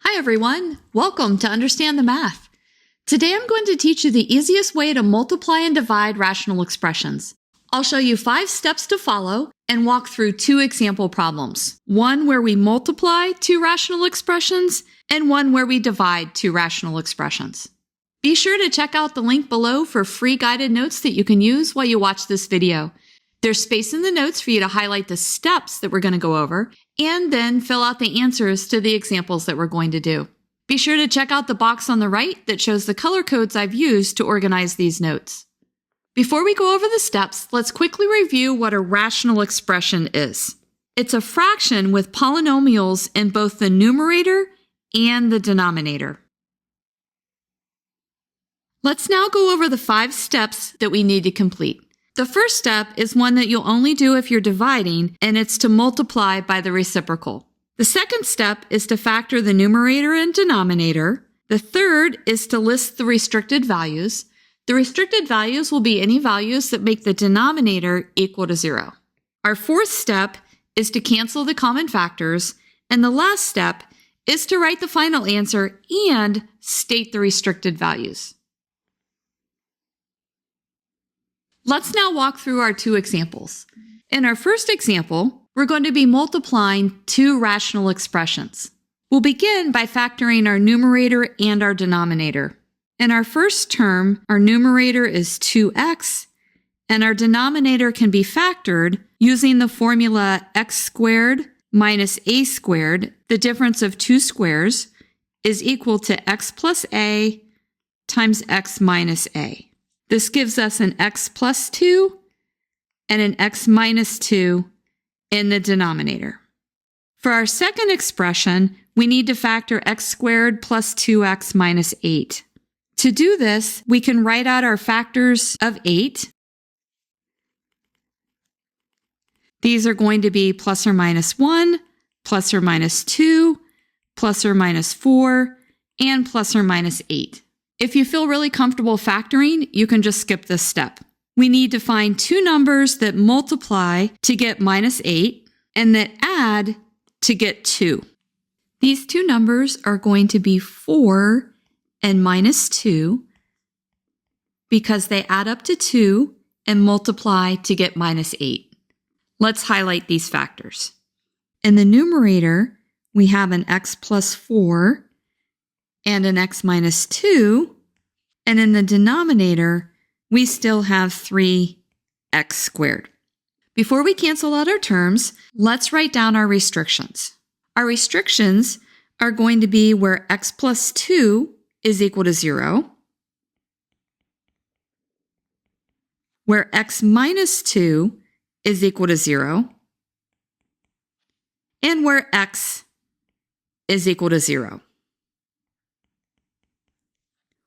Hi everyone, welcome to Understand the Math. Today I'm going to teach you the easiest way to multiply and divide rational expressions. I'll show you 5 steps to follow and walk through 2 example problems. One where we multiply 2 rational expressions and one where we divide 2 rational expressions. Be sure to check out the link below for free guided notes that you can use while you watch this video. There's space in the notes for you to highlight the steps that we're going to go over and then fill out the answers to the examples that we're going to do. Be sure to check out the box on the right that shows the color codes I've used to organize these notes. Before we go over the steps, let's quickly review what a rational expression is. It's a fraction with polynomials in both the numerator and the denominator. Let's now go over the 5 steps that we need to complete. The first step is one that you'll only do if you're dividing, and it's to multiply by the reciprocal. The second step is to factor the numerator and denominator. The third is to list the restricted values. The restricted values will be any values that make the denominator equal to 0. Our fourth step is to cancel the common factors, and the last step is to write the final answer and state the restricted values. Let's now walk through our 2 examples. In our first example, we're going to be multiplying 2 rational expressions. We'll begin by factoring our numerator and our denominator. In our first term, our numerator is 2x, and our denominator can be factored using the formula x squared minus a squared. The difference of 2 squares is equal to x plus a times x minus a. This gives us an x plus 2 and an x minus 2 in the denominator. For our second expression, we need to factor x squared plus 2x minus 8. To do this, we can write out our factors of 8. These are going to be plus or minus 1, plus or minus 2, plus or minus 4, and plus or minus 8. If you feel really comfortable factoring, you can just skip this step. We need to find 2 numbers that multiply to get minus 8 and that add to get 2. These 2 numbers are going to be 4 and minus 2 because they add up to 2 and multiply to get minus 8. Let's highlight these factors. In the numerator, we have an x plus 4 and an x minus 2, and in the denominator, we still have 3x squared. Before we cancel out our terms, let's write down our restrictions. Our restrictions are going to be where x plus 2 is equal to 0, where x minus 2 is equal to 0, and where x is equal to 0.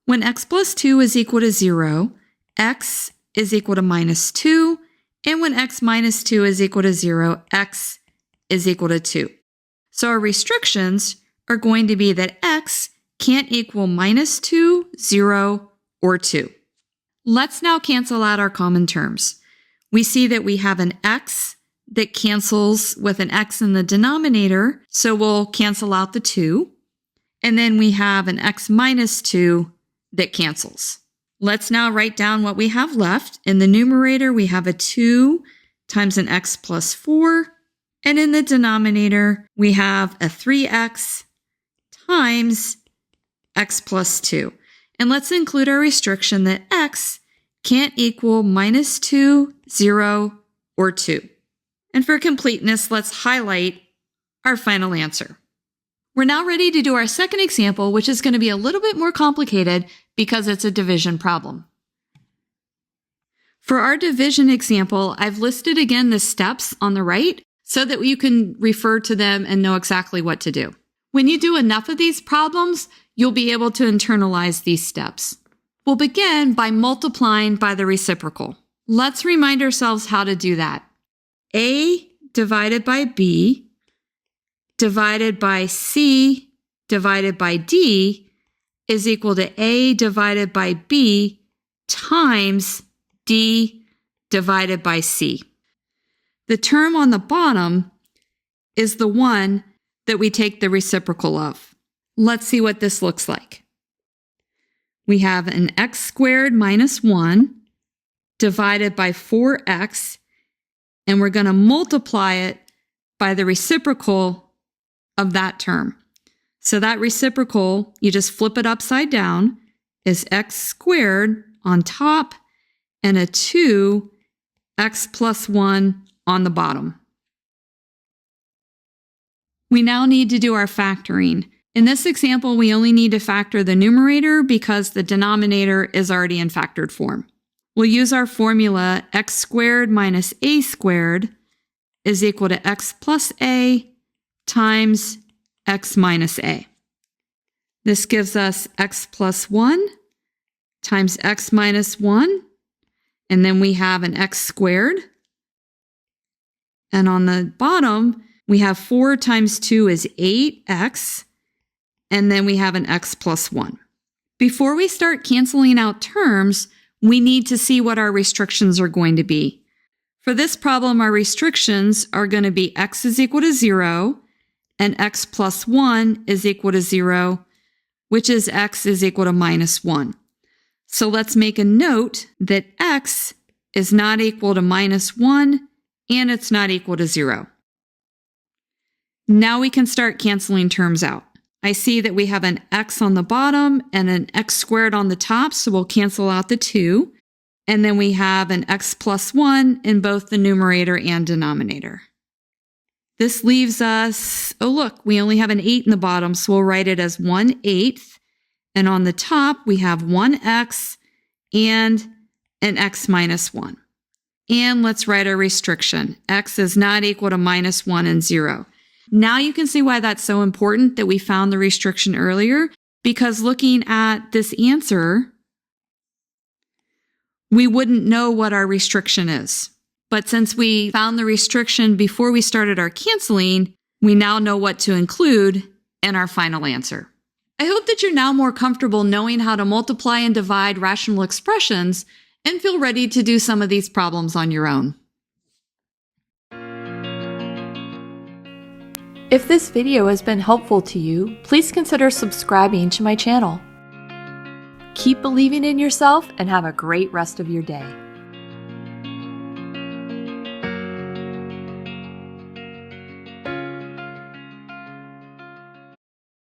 When x plus 2 is equal to 0, x is equal to minus 2, and when x minus 2 is equal to 0, x is equal to 2. So our restrictions are going to be that x can't equal minus 2, 0, or 2. Let's now cancel out our common terms. We see that we have an x that cancels with an x in the denominator, so we'll cancel out the 2. And then we have an x minus 2 that cancels. Let's now write down what we have left. In the numerator, we have a 2 times an x plus 4. And in the denominator, we have a 3x times x plus 2. And let's include our restriction that x can't equal minus 2, 0, or 2. And for completeness, let's highlight our final answer. We're now ready to do our second example, which is going to be a little bit more complicated because it's a division problem. For our division example, I've listed again the steps on the right so that you can refer to them and know exactly what to do. When you do enough of these problems, you'll be able to internalize these steps. We'll begin by multiplying by the reciprocal. Let's remind ourselves how to do that. A divided by B divided by C divided by D is equal to A divided by B times D divided by C. The term on the bottom is the one that we take the reciprocal of. Let's see what this looks like. We have an x squared minus 1 divided by 4x, and we're going to multiply it by the reciprocal of that term. So that reciprocal, you just flip it upside down, is x squared on top and a 2x plus 1 on the bottom. We now need to do our factoring. In this example, we only need to factor the numerator because the denominator is already in factored form. We'll use our formula x squared minus a squared is equal to x plus a times x minus a. This gives us x plus 1 times x minus 1, and then we have an x squared. And on the bottom, we have 4 times 2 is 8x, and then we have an x plus 1. Before we start canceling out terms, we need to see what our restrictions are going to be. For this problem, our restrictions are going to be x is equal to 0 and x plus 1 is equal to 0, which is x is equal to minus 1. So let's make a note that x is not equal to minus 1 and it's not equal to 0. Now we can start canceling terms out. I see that we have an x on the bottom and an x squared on the top, so we'll cancel out the 2. And then we have an x plus 1 in both the numerator and denominator. This leaves us, oh look, we only have an 8 in the bottom, so we'll write it as 1/8. And on the top, we have 1x and an x minus 1. And let's write our restriction. X is not equal to minus 1 and 0. Now you can see why that's so important that we found the restriction earlier, because looking at this answer, we wouldn't know what our restriction is. But since we found the restriction before we started our canceling, we now know what to include in our final answer. I hope that you're now more comfortable knowing how to multiply and divide rational expressions and feel ready to do some of these problems on your own. If this video has been helpful to you, please consider subscribing to my channel. Keep believing in yourself and have a great rest of your day.